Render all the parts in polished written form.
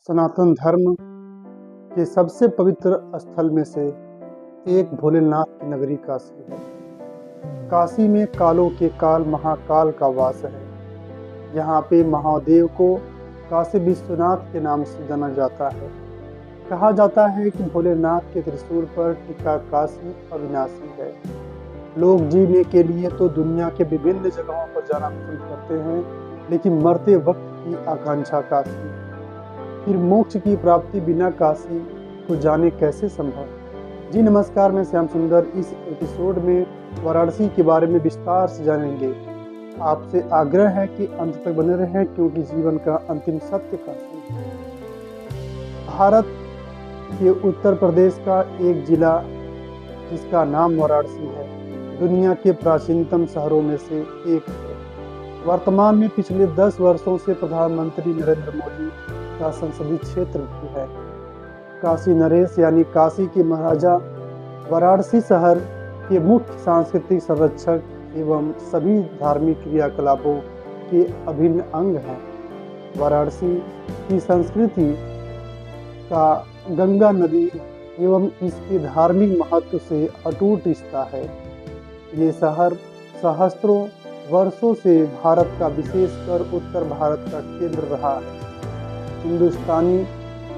सनातन धर्म के सबसे पवित्र स्थल में से एक भोलेनाथ की नगरी काशी है। काशी में कालों के काल महाकाल का वास है। यहाँ पे महादेव को काशी विश्वनाथ के नाम से जाना जाता है। कहा जाता है कि भोलेनाथ के त्रिशूल पर टिका काशी अविनाशी है। लोग जीने के लिए तो दुनिया के विभिन्न जगहों पर जाना पसंद करते हैं, लेकिन मरते वक्त की आकांक्षा काशी, फिर मोक्ष की प्राप्ति बिना काशी को जाने कैसे संभव। जी नमस्कार, मैं श्याम सुंदर। इस एपिसोड में वाराणसी के बारे में विस्तार से जानेंगे। आपसे आग्रह है कि अंत तक बने रहें, क्योंकि जीवन का अंतिम सत्य काशी है। भारत के उत्तर प्रदेश का एक जिला जिसका नाम वाराणसी है, दुनिया के प्राचीनतम शहरों में से एक है। वर्तमान में पिछले 10 वर्षों से प्रधानमंत्री नरेंद्र मोदी का संसदीय क्षेत्र भी है। काशी नरेश यानी काशी के महाराजा वाराणसी शहर के मुख्य सांस्कृतिक संरक्षक एवं सभी धार्मिक क्रियाकलापों के अभिन्न अंग हैं। वाराणसी की संस्कृति का गंगा नदी एवं इसके धार्मिक महत्व से अटूट रिश्ता है। ये शहर सहस्त्रों वर्षों से भारत का, विशेषकर उत्तर भारत का केंद्र रहा है। हिंदुस्तानी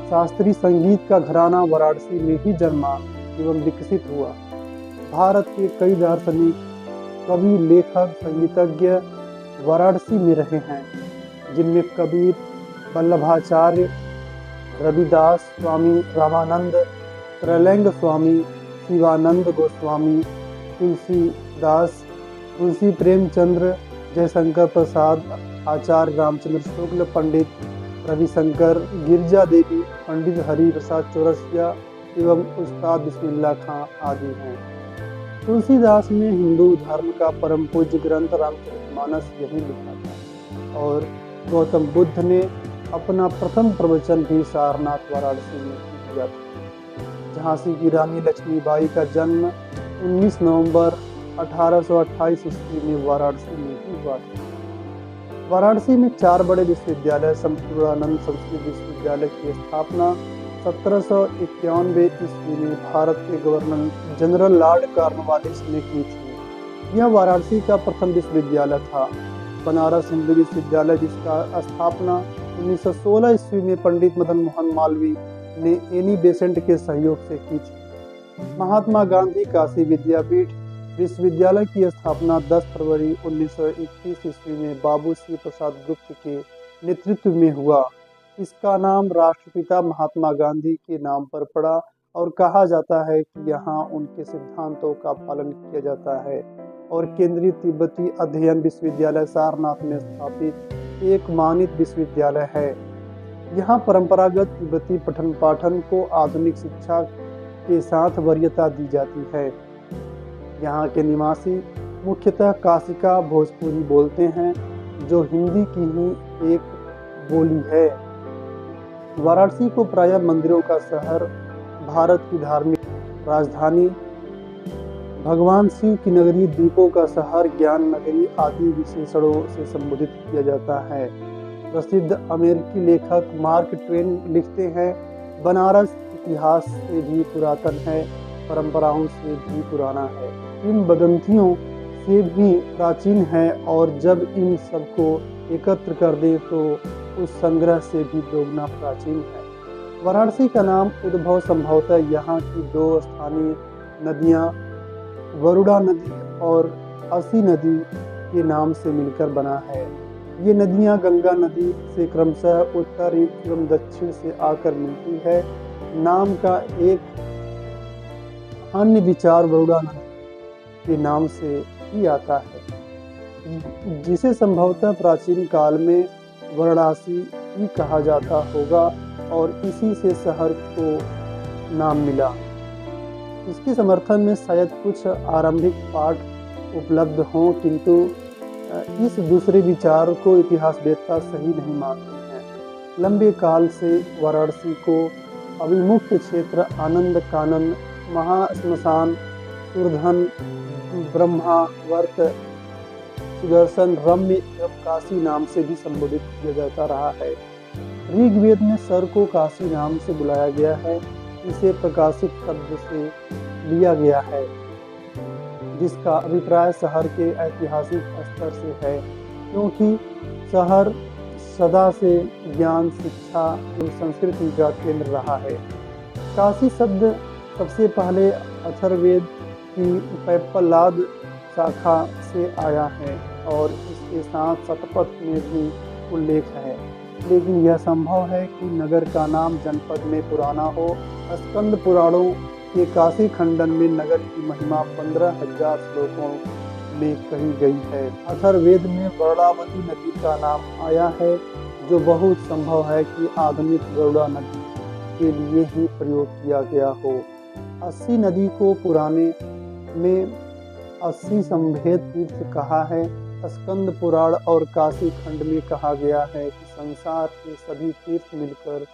शास्त्रीय संगीत का घराना वाराणसी में ही जन्मा एवं विकसित हुआ। भारत के कई दार्शनिक, कवि, लेखक, संगीतज्ञ वाराणसी में रहे हैं, जिनमें कबीर, वल्लभाचार्य, रविदास, स्वामी रामानंद, त्रैलंग स्वामी, शिवानंद गोस्वामी, तुलसीदास, तुलसी प्रेमचंद्र, जयशंकर प्रसाद, आचार्य रामचंद्र शुक्ल, पंडित रविशंकर, गिरजा देवी, पंडित हरि प्रसाद चौरसिया एवं उस्ताद बिस्मिल्लाह खां आदि हैं। तुलसीदास ने हिंदू धर्म का परम पूज्य ग्रंथ रामचरितमानस यही लिखा था, और गौतम बुद्ध ने अपना प्रथम प्रवचन भी सारनाथ वाराणसी में दिया था। झांसी की रानी लक्ष्मीबाई का जन्म 19 नवंबर 1828 ईस्वी में वाराणसी में ही हुआ था। वाराणसी में 4 बड़े विश्वविद्यालय, संपूर्णानंद संस्कृत विश्वविद्यालय की स्थापना 1791 ईस्वी में भारत के गवर्नर जनरल लॉर्ड कॉर्नवालिस ने की थी। यह वाराणसी का प्रथम विश्वविद्यालय था। बनारस हिंदू विश्वविद्यालय, जिसका स्थापना 1916 ईस्वी में पंडित मदन मोहन मालवीय ने एनी बेसेंट के सहयोग से की थी। महात्मा गांधी काशी विद्यापीठ विश्वविद्यालय की स्थापना 10 फरवरी 1921 ईस्वी में बाबू श्री प्रसाद गुप्त के नेतृत्व में हुआ। इसका नाम राष्ट्रपिता महात्मा गांधी के नाम पर पड़ा, और कहा जाता है कि यहाँ उनके सिद्धांतों का पालन किया जाता है। और केंद्रीय तिब्बती अध्ययन विश्वविद्यालय सारनाथ में स्थापित एक मानित विश्वविद्यालय है। यहाँ परंपरागत तिब्बती पठन पाठन को आधुनिक शिक्षा के साथ वरीयता दी जाती है। यहाँ के निवासी मुख्यतः काशिका भोजपुरी बोलते हैं, जो हिंदी की ही एक बोली है। वाराणसी को प्रायः मंदिरों का शहर, भारत की धार्मिक राजधानी, भगवान शिव की नगरी, दीपों का शहर, ज्ञान नगरी आदि विशेषणों से संबोधित किया जाता है। प्रसिद्ध अमेरिकी लेखक मार्क ट्वेन लिखते हैं, बनारस इतिहास से भी पुरातन है, परंपराओं से भी पुराना है, किंवदंतियों से भी प्राचीन है, और जब इन सबको एकत्र कर दें तो उस संग्रह से भी दोगुना प्राचीन है। वाराणसी का नाम उद्भव संभवतः यहाँ की 2 स्थानीय नदियाँ वरुणा नदी और असी नदी के नाम से मिलकर बना है। ये नदियाँ गंगा नदी से क्रमशः उत्तर एवं दक्षिण से आकर मिलती है। नाम का एक अन्य विचार वरुणा नदी के नाम से ही आता है, जिसे संभवतः प्राचीन काल में वाराणसी ही कहा जाता होगा, और इसी से शहर को नाम मिला। इसके समर्थन में शायद कुछ आरंभिक पाठ उपलब्ध हों, किंतु इस दूसरे विचार को इतिहासवेत्ता सही नहीं मानते हैं। लंबे काल से वाराणसी को अविमुक्त क्षेत्र, आनंद कानन, महाश्मशान, सुरधन, ब्रह्मावर्त, सुदर्शन, रम्य एवं काशी नाम से भी संबोधित किया जाता रहा है। ऋग्वेद में सर को काशी नाम से बुलाया गया है। इसे प्रकाशित शब्द से लिया गया है, जिसका अभिप्राय शहर के ऐतिहासिक स्तर से है, क्योंकि शहर सदा से ज्ञान, शिक्षा एवं संस्कृति का केंद्र रहा है। काशी शब्द सबसे पहले अथर्ववेद की पैप्पलाद शाखा से आया है और इसके साथ शतपथ में भी उल्लेख है, लेकिन यह संभव है कि नगर का नाम जनपद में पुराना हो। स्कंद पुराणों के काशी खंडन में नगर की महिमा 15,000 श्लोकों में कही गई है। अथर्ववेद में वरुणावती नदी का नाम आया है, जो बहुत संभव है कि आधुनिक गरुड़ा नदी के लिए ही प्रयोग किया गया हो। 80 नदी को पुराने में 80 संभेद तीर्थ कहा है। स्कंद पुराण और काशी खंड में कहा गया है कि संसार के सभी तीर्थ मिलकर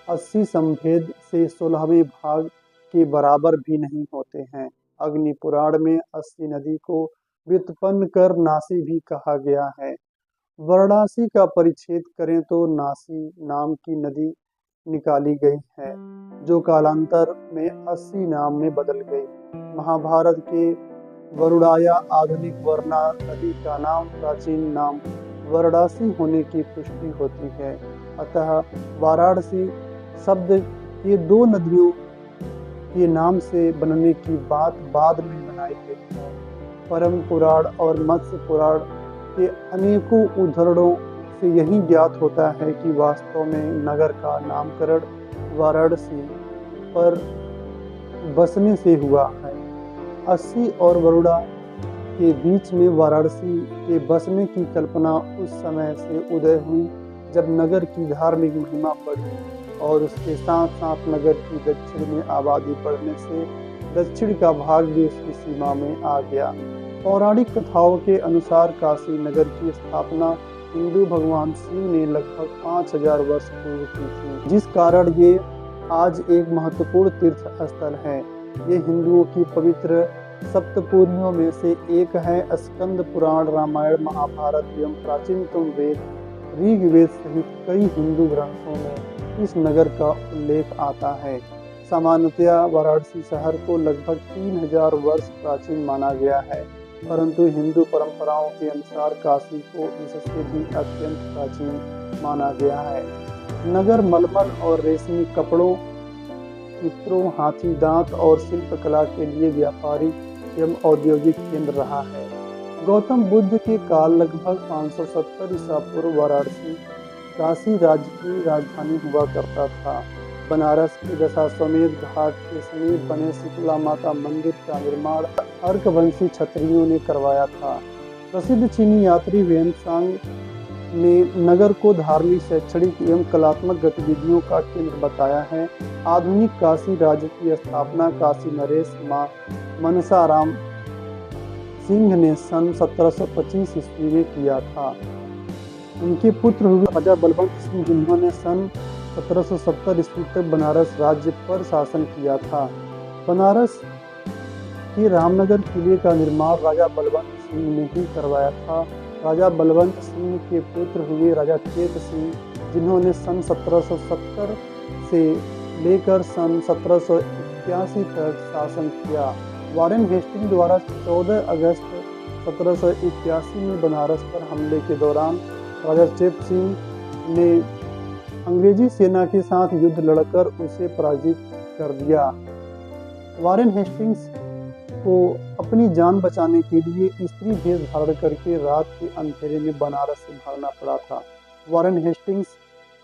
80 संभेद से 16वें भाग के बराबर भी नहीं होते हैं। अग्नि पुराण में 80 नदी को व्युत्पन्न कर नासी भी कहा गया है। वाराणसी का परिच्छेद करें तो नासी नाम की नदी निकाली गई है, जो कालांतर में 80 नाम में बदल गई। महाभारत के वरुणाया आधुनिक वरना नदी का नाम प्राचीन नाम वाराणसी होने की पुष्टि होती है। अतः वाराणसी शब्द ये दो नदियों के नाम से बनने की बात बाद में बनाई गई है। परम पुराण और मत्स्य पुराण के अनेकों उद्धरणों से यही ज्ञात होता है कि वास्तव में नगर का नामकरण वाराणसी पर बसने से हुआ है। 80 और वरुणा के बीच में वाराणसी के बसने की कल्पना उस समय से उदय हुई जब नगर की धार्मिक महिमा बढ़ी और उसके साथ साथ नगर की दक्षिण में आबादी बढ़ने से दक्षिण का भाग भी उसकी सीमा में आ गया। पौराणिक कथाओं के अनुसार काशी नगर की स्थापना हिंदू भगवान शिव ने लगभग 5000 वर्ष पूर्व की थी, जिस कारण ये आज एक महत्वपूर्ण तीर्थ स्थल है। ये हिंदुओं की पवित्र सप्तपुरियों में से एक है। स्कंद पुराण, रामायण, महाभारत एवं प्राचीनतम वेद ऋग्वेद सहित कई हिंदू ग्रंथों में इस नगर का उल्लेख आता है। सामान्यतया वाराणसी शहर को लगभग 3000 वर्ष प्राचीन माना गया है, परंतु हिंदू परंपराओं के अनुसार काशी को इससे भी अत्यंत प्राचीन माना गया है। नगर मलमल और रेशमी कपड़ों, चित्रों, हाथी दांत और शिल्पकला के लिए व्यापारिक एवं औद्योगिक केंद्र रहा है। गौतम बुद्ध के काल लगभग 570 ईसा पूर्व वाराणसी काशी राज्य की राजधानी हुआ करता था। बनारस के दशाश्वमेध घाट के समीप बने शीतला माता मंदिर का निर्माण अर्कवंशी क्षत्रियों ने करवाया था। प्रसिद्ध चीनी यात्री वेनसांग ने नगर को धार्मिक, शैक्षणिक एवं कलात्मक गतिविधियों का केंद्र बताया है। आधुनिक काशी राज्य की स्थापना काशी नरेश मनसाराम सिंह ने सन 1725 ईस्वी में किया था। उनके पुत्र हुए राजा बलवंत सिंह, जिन्होंने सन 1770 ईस्वी तक बनारस राज्य पर शासन किया था। बनारस के रामनगर किले का निर्माण राजा बलवंत सिंह ने ही करवाया था। राजा बलवंत सिंह के पुत्र हुए राजा चेत सिंह, जिन्होंने सन 1770 से लेकर सन 1781 तक शासन किया। वारेन हेस्टिंग द्वारा 14 अगस्त 1781 में बनारस पर हमले के दौरान राजा चेत सिंह ने अंग्रेजी सेना के साथ युद्ध लड़कर उसे पराजित कर दिया। वारेन हेस्टिंग्स को अपनी जान बचाने के लिए स्त्री भेष धारण करके रात के अंधेरे में बनारस से भागना पड़ा था। वारेन हेस्टिंग्स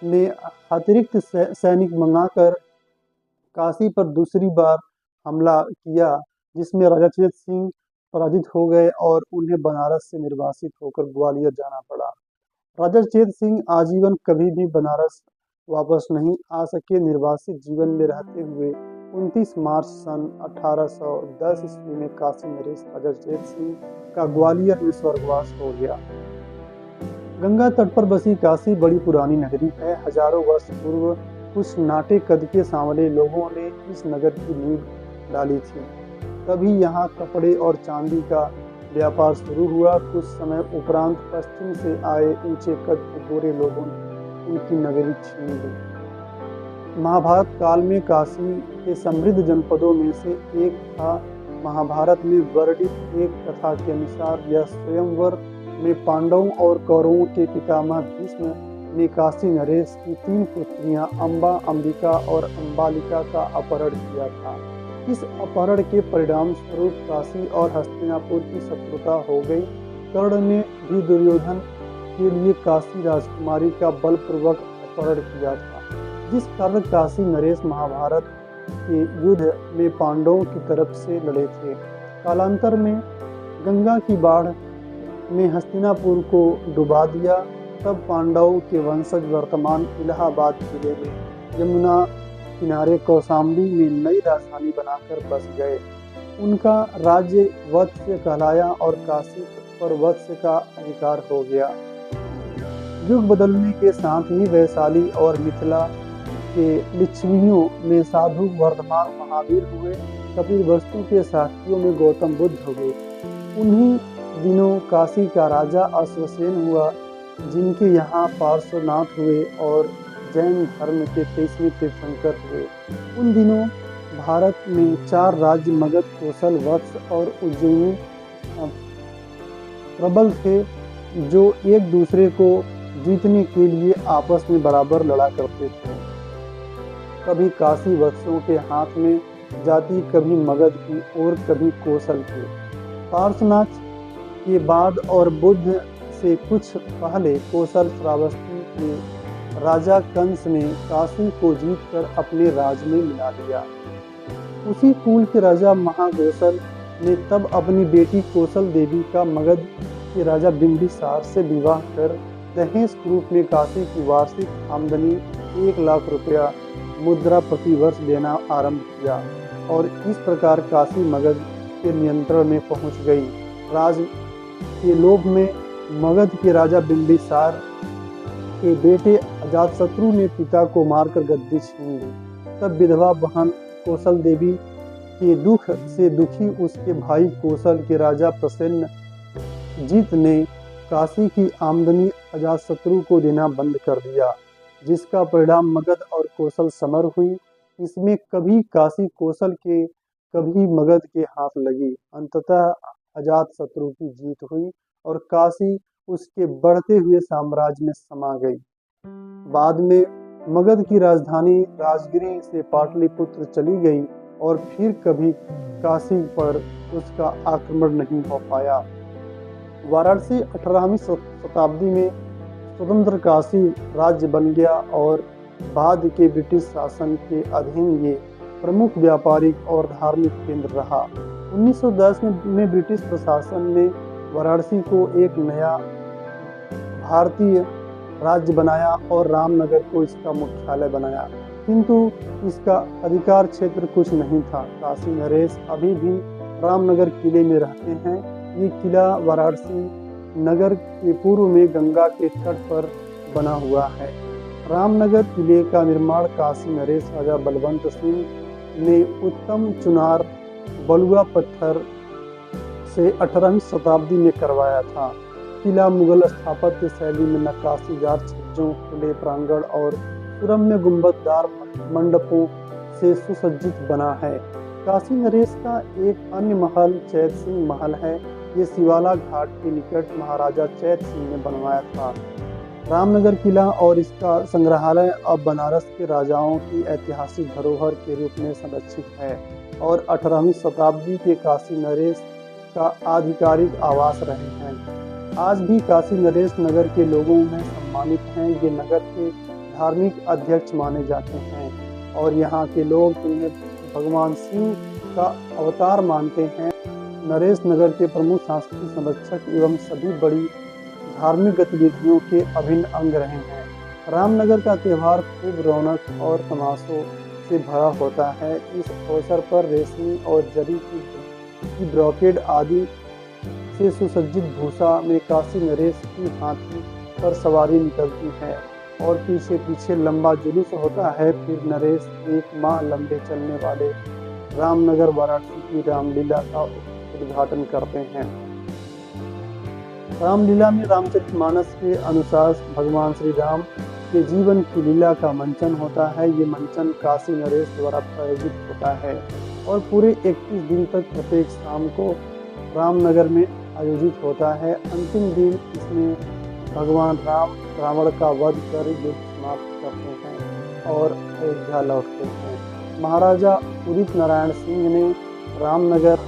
ने अतिरिक्त सैनिक मंगाकर काशी पर दूसरी बार हमला किया, जिसमें राजा चेत सिंह पराजित हो गए और उन्हें बनारस से निर्वासित होकर ग्वालियर जाना पड़ा। राजा चेत सिंह आजीवन कभी भी बनारस वापस नहीं आ सके। निर्वासित जीवन में रहते हुए 29 मार्च सन 1810 ईस्वी में काशी नरेश राजा चेत सिंह का ग्वालियर में स्वर्गवास हो गया। गंगा तट पर बसी काशी बड़ी पुरानी नगरी है। हजारों वर्ष पूर्व कुछ नाटे कद के सांवले लोगों ने इस नगर की नींव डाली थी। तभी यहाँ कपड़े और चांदी का व्यापार शुरू हुआ। कुछ समय उपरांत पश्चिम से आए ऊंचे कद के गोरे लोगों ने उनकी नगरी छीन ली। महाभारत काल में काशी के समृद्ध जनपदों में से एक था। महाभारत में वर्णित एक कथा के अनुसार यह स्वयंवर में पांडवों और कौरवों के पितामह भीष्म ने काशी नरेश की 3 पुत्रियां अंबा, अंबिका और अंबालिका का अपहरण किया था। इस अपहरण के परिणाम स्वरूप काशी और हस्तिनापुर की शत्रुता हो गई। कर्ण ने भी दुर्योधन के लिए काशी राजकुमारी का बलपूर्वक अपहरण किया था, जिस कारण काशी नरेश महाभारत के युद्ध में पांडवों की तरफ से लड़े थे। कालांतर में गंगा की बाढ़ ने हस्तिनापुर को डुबा दिया। तब पांडवों के वंशज वर्तमान इलाहाबाद जिले में यमुना किनारे कौशाम्बी में नई राजधानी बनाकर बस गए। उनका राज्य वत्स्य कहलाया और काशी पर वत्स्य का अधिकार हो गया। युग बदलने के साथ ही वैशाली और मिथिला के लिच्छवियों में साधु वर्धमान महावीर हुए। कपिलवस्तु के साथियों में गौतम बुद्ध हुए। उन्हीं दिनों काशी का राजा अश्वसेन हुआ, जिनके यहाँ पार्श्वनाथ हुए और जैन धर्म के 23वें तीर्थंकर हुए। उन दिनों भारत में 4 राज्य मगध, कोसल, वत्स और उज्जैनी प्रबल थे, जो एक दूसरे को जीतने के लिए आपस में बराबर लड़ा करते थे। कभी काशी वत्सों के हाथ में जाती, कभी मगध की और कभी कोसल की। पार्श्वनाथ के बाद और बुद्ध से कुछ पहले कोसल श्रावस्ती के राजा कंस ने काशी को जीतकर अपने राज में मिला लिया। उसी कुल के राजा महाकोशल ने तब अपनी बेटी कोसल देवी का मगध के राजा बिंबिसार से विवाह कर दहेज के रूप में काशी की वार्षिक आमदनी 1 लाख रुपया मुद्रा प्रति वर्ष देना आरंभ किया और इस प्रकार काशी मगध के नियंत्रण में पहुंच गई। राज के लोभ में मगध के राजा बिंबिसार के बेटे अजातशत्रु ने पिता को मारकर गद्दी छीन ली। तब विधवा बहन कोसल देवी के दुख से दुखी उसके भाई कोसल के राजा प्रसेनजीत ने काशी की आमदनी अजातशत्रु को देना बंद कर दिया, जिसका परिणाम मगध और कोसल समर हुई। इसमें कभी काशी कोसल के, कभी मगध के हाथ लगी। अंततः अजातशत्रु की जीत हुई और काशी उसके बढ़ते हुए साम्राज्य में समा गई। बाद में मगध की राजधानी राजगिरी से पाटलिपुत्र चली गई और फिर कभी काशी पर उसका आक्रमण नहीं हो पाया। वाराणसी 18वीं शताब्दी में स्वतंत्र काशी राज्य बन गया और बाद के ब्रिटिश शासन के अधीन ये प्रमुख व्यापारिक और धार्मिक केंद्र रहा। 1910 में ब्रिटिश प्रशासन ने वाराणसी को एक नया भारतीय राज्य बनाया और रामनगर को इसका मुख्यालय बनाया, किंतु इसका अधिकार क्षेत्र कुछ नहीं था। काशी नरेश अभी भी रामनगर किले में रहते हैं। ये किला वाराणसी नगर के पूर्व में गंगा के तट पर बना हुआ है। रामनगर किले का निर्माण काशी नरेश राजा बलवंत सिंह ने उत्तम चुनार बलुआ पत्थर से 18वीं शताब्दी में करवाया था। किला मुगल स्थापत्य शैली में नक्काशीदार छज्जों, खुले प्रांगण और सुरम्य गुंबददार मंडपों से सुसज्जित बना है। काशी नरेश का एक अन्य महल चैत सिंह महल है। ये शिवाला घाट के निकट महाराजा चैत सिंह ने बनवाया था। रामनगर किला और इसका संग्रहालय अब बनारस के राजाओं की ऐतिहासिक धरोहर के रूप में संरक्षित है और 18वीं शताब्दी के काशी नरेश का आधिकारिक आवास रहे हैं। आज भी काशी नरेश नगर के लोगों में सम्मानित हैं। ये नगर के धार्मिक अध्यक्ष माने जाते हैं और यहाँ के लोग इन्हें भगवान शिव का अवतार मानते हैं। नरेश नगर के प्रमुख सांस्कृतिक संरक्षक एवं सभी बड़ी धार्मिक गतिविधियों के अभिन्न अंग रहे हैं। रामनगर का त्यौहार खूब रौनक और तमाशों से भरा होता है। इस अवसर पर रेशमी और जरी की ब्रोकेड आदि से सुसज्जित भूसा में काशी नरेश की हाथी पर सवारी निकलती है और पीछे पीछे लंबा जुलूस होता है। फिर नरेश 1 माह लंबे चलने वाले रामनगर वाराणसी की रामलीला का उद्घाटन करते हैं। रामलीला में रामचरितमानस के अनुसार भगवान श्री राम के जीवन की लीला का मंचन होता है। ये मंचन काशी नरेश द्वारा प्रायोजित होता है और पूरे 21 दिन तक प्रत्येक शाम को रामनगर में आयोजित होता है। अंतिम दिन इसमें भगवान राम रावण का वध कर युद्ध समाप्त करते हैं और अयोध्या लौटते हैं। महाराजा उदित नारायण सिंह ने रामनगर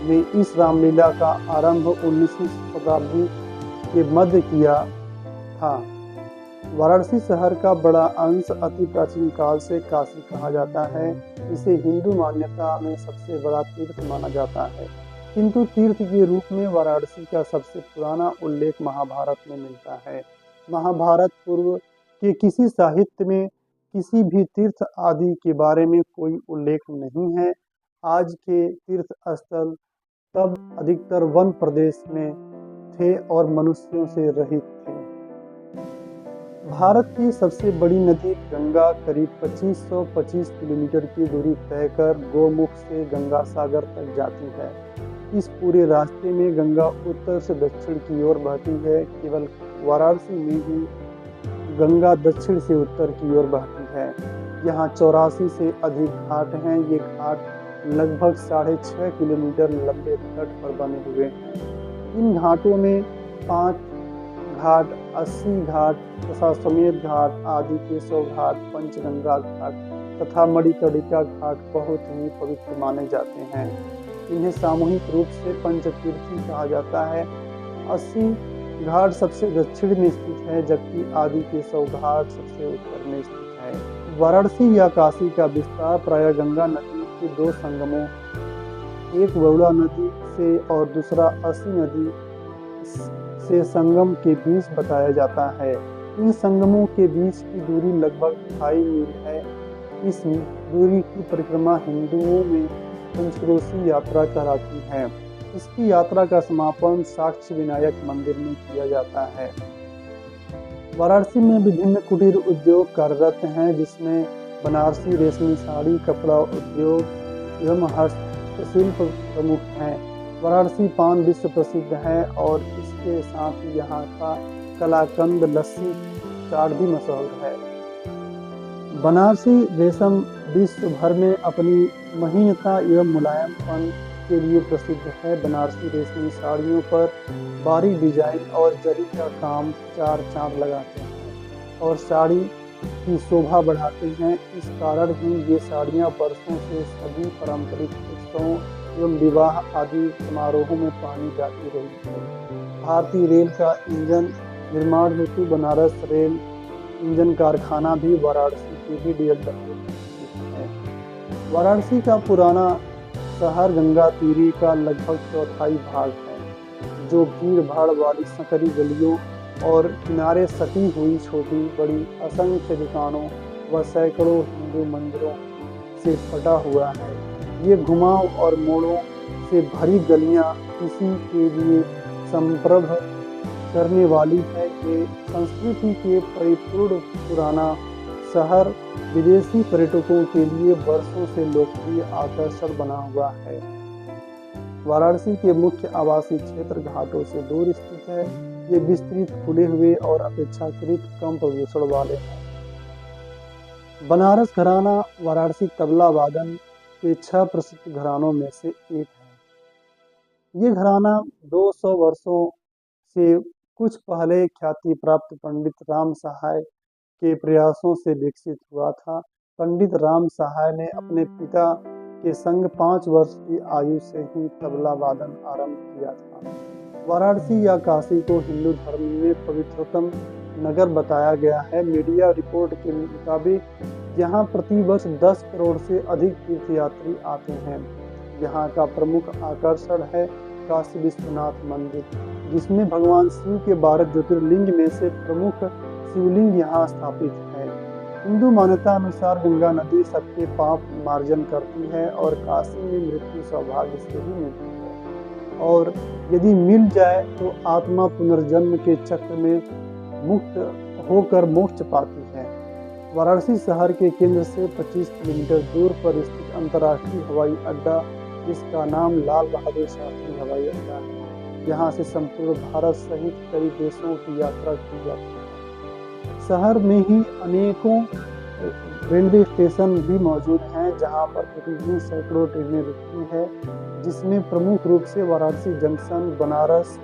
में इस रामलीला का आरंभ 19वीं शताब्दी के मध्य किया था। वाराणसी शहर का बड़ा अंश अति प्राचीन काल से काशी कहा जाता है। इसे हिंदू मान्यता में सबसे बड़ा तीर्थ माना जाता है, किंतु तीर्थ के रूप में वाराणसी का सबसे पुराना उल्लेख महाभारत में मिलता है। महाभारत पूर्व के किसी साहित्य में किसी भी तीर्थ आदि के बारे में कोई उल्लेख नहीं है। आज के तीर्थ स्थल तब अधिकतर वन प्रदेश में थे और मनुष्यों से रहित थे। भारत की सबसे बड़ी नदी गंगा करीब 2525 किलोमीटर की दूरी तय कर गोमुख से गंगा सागर तक जाती है। इस पूरे रास्ते में गंगा उत्तर से दक्षिण की ओर बहती है। केवल वाराणसी में ही गंगा दक्षिण से उत्तर की ओर बहती है। यहाँ 84 से अधिक घाट हैं। ये घाट लगभग 6.5 किलोमीटर लंबे तट पर बने हुए हैं। इन घाटों में 5 घाट, 80 घाट तथा समेत घाट, आदि केशव घाट, पंचगंगा घाट तथा मणिकर्णिका घाट बहुत ही पवित्र माने जाते हैं। इन्हें सामूहिक रूप से पंचतीर्थी कहा जाता है। 80 घाट सबसे दक्षिण में स्थित है, जबकि आदि केशव घाट सबसे उत्तर में स्थित है। वाराणसी या काशी का विस्तार प्रायः गंगा नदी के 2 संगमों, एक बरुड़ा नदी से और दूसरा अस्सी नदी से संगम के बीच बताया जाता है। इन संगमों के बीच की दूरी लगभग 2.5 मील है। इस दूरी की परिक्रमा हिंदुओं में पंचक्रोशी यात्रा कहलाती है। इसकी यात्रा का समापन साक्षी विनायक मंदिर में किया जाता है। वाराणसी में विभिन्न कुटीर उद्योग कार्यरत हैं, जिसमें बनारसी रेशमी साड़ी, कपड़ा उद्योग एवं हस्तशिल्प प्रमुख हैं। वाराणसी पान विश्व प्रसिद्ध है और इसके साथ ही यहाँ का कलाकंद लस्सी चाट भी मशहूर है। बनारसी रेशम विश्व भर में अपनी महीनता एवं मुलायमपन के लिए प्रसिद्ध है। बनारसी रेशमी साड़ियों पर बारीक डिजाइन और जरी का काम 4 चांद लगाते हैं और साड़ी की शोभा बढ़ाते हैं। इस कारण ही ये साड़ियाँ वर्षों से सभी पारंपरिक उत्सवों एवं विवाह आदि समारोहों में पहनी जाती रही है। भारतीय रेल का इंजन निर्माण हेतु बनारस रेल इंजन कारखाना भी वाराणसी के ही DLW है। वाराणसी का पुराना शहर गंगा तीरी का लगभग 1/4 भाग है, जो भीड़ भाड़ वाली संकरी गलियों और किनारे सटी हुई छोटी बड़ी असंख्य दुकानों व सैकड़ों हिंदू मंदिरों से फटा हुआ है। ये घुमाव और मोड़ों से भरी गलियां किसी के लिए संप्रभ करने वाली है। ये संस्कृति के परिपूर्ण पुराना शहर विदेशी पर्यटकों के लिए वर्षों से लोकप्रिय आकर्षण बना हुआ है। वाराणसी के मुख्य आवासीय क्षेत्र घाटों से दूर स्थित है। ये विस्तृत, खुले हुए और अपेक्षाकृत कम प्रदूषण वाले हैं। बनारस घराना वाराणसी तबला वादन के 6 प्रसिद्ध घरानों में से एक है। ये घराना 200 वर्षों से कुछ पहले ख्याति प्राप्त पंडित राम सहाय के प्रयासों से विकसित हुआ था। पंडित राम सहाय ने अपने पिता के संग 5 वर्ष की आयु से ही तबला वादन आरंभ किया था। वाराणसी या काशी को हिंदू धर्म में पवित्रतम नगर बताया गया है। मीडिया रिपोर्ट के मुताबिक यहाँ प्रतिवर्ष 10 करोड़ से अधिक तीर्थयात्री आते हैं। यहाँ का प्रमुख आकर्षण है काशी विश्वनाथ मंदिर, जिसमें भगवान शिव के 12 ज्योतिर्लिंग में से प्रमुख शिवलिंग यहाँ स्थापित है। हिंदू मान्यता अनुसार गंगा नदी सबके पाप मार्जन करती है और काशी में मृत्यु सौभाग्य से ही मिलती है और यदि मिल जाए तो आत्मा पुनर्जन्म के चक्र में मुक्त होकर मोक्ष पाती है। वाराणसी शहर के केंद्र से 25 किलोमीटर दूर पर स्थित अंतर्राष्ट्रीय हवाई अड्डा, जिसका नाम लाल बहादुर शास्त्री हवाई अड्डा है। यहाँ से संपूर्ण भारत सहित कई देशों की यात्रा की जाती है। शहर में ही अनेकों रेलवे स्टेशन भी मौजूद हैं जहां पर प्रतिदिन सैकड़ों ट्रेनें रुकती है, जिसमें प्रमुख रूप से Varanasi junction, Banaras,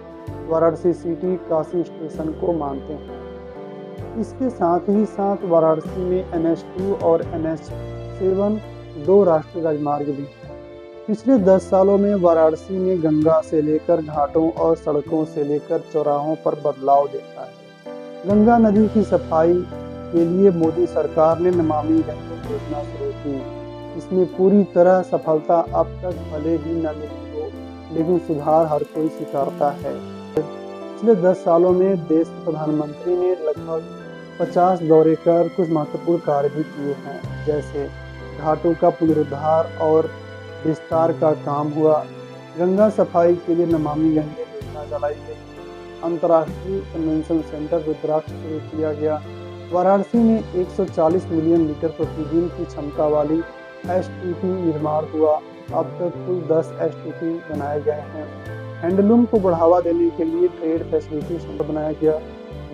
Varanasi city, Kashi station को मानते हैं। इसके साथ ही साथ वाराणसी में NH2 और NH7 दो राष्ट्रीय राजमार्ग भी हैं। पिछले 10 सालों में वाराणसी में गंगा से लेकर घाटों और सड़कों से लेकर चौराहों पर बदलाव देखा है। गंगा नदी की सफाई के लिए मोदी सरकार ने नमामि गंगे योजना शुरू की। इसमें पूरी तरह सफलता अब तक भले ही न मिली हो, लेकिन सुधार हर कोई स्वीकारता है। पिछले 10 सालों में देश के प्रधानमंत्री ने लगभग 50 दौरे कर कुछ महत्वपूर्ण कार्य भी किए हैं, जैसे घाटों का पुनरुद्धार और विस्तार का काम हुआ। गंगा सफाई के लिए नमामि गंगे योजना चलाई गई। अंतर्राष्ट्रीय कन्वेंशन सेंटर रुद्राक्ष शुरू किया गया। वाराणसी में 140 मिलियन लीटर प्रतिदिन की क्षमता वाली STP निर्माण हुआ। अब तक कुल 10 STP बनाए गए हैं। हैंडलूम को बढ़ावा देने के लिए ट्रेड फैसिलिटी सेंटर बनाया गया।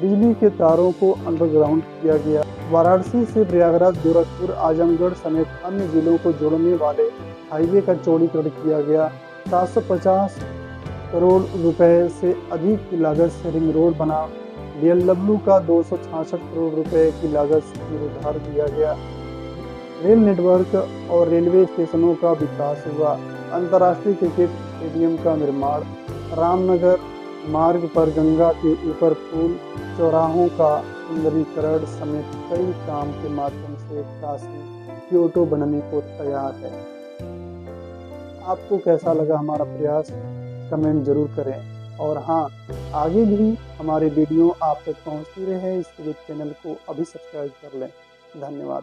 बिजली के तारों को अंडरग्राउंड किया गया। वाराणसी से प्रयागराज, गोरखपुर, आजमगढ़ समेत अन्य जिलों को जोड़ने वाले हाईवे का चौड़ीकरण किया गया। 750 करोड़ रुपए से अधिक की लागत से रिंग रोड बना। DLW का 266 करोड़ रुपए की लागत से जीर्णोद्धार किया गया। रेल नेटवर्क और रेलवे स्टेशनों का विकास हुआ। अंतर्राष्ट्रीय क्रिकेट स्टेडियम का निर्माण। रामनगर मार्ग पर गंगा के ऊपर पुल, चौराहों का सुंदरीकरण समेत कई काम के माध्यम से काशी क्योटो बनने को तैयार है। आपको कैसा लगा हमारा प्रयास, कमेंट जरूर करें। और हाँ, आगे भी हमारे वीडियो आप तक पहुंचती रहे इसके लिए चैनल को अभी सब्सक्राइब कर लें। धन्यवाद।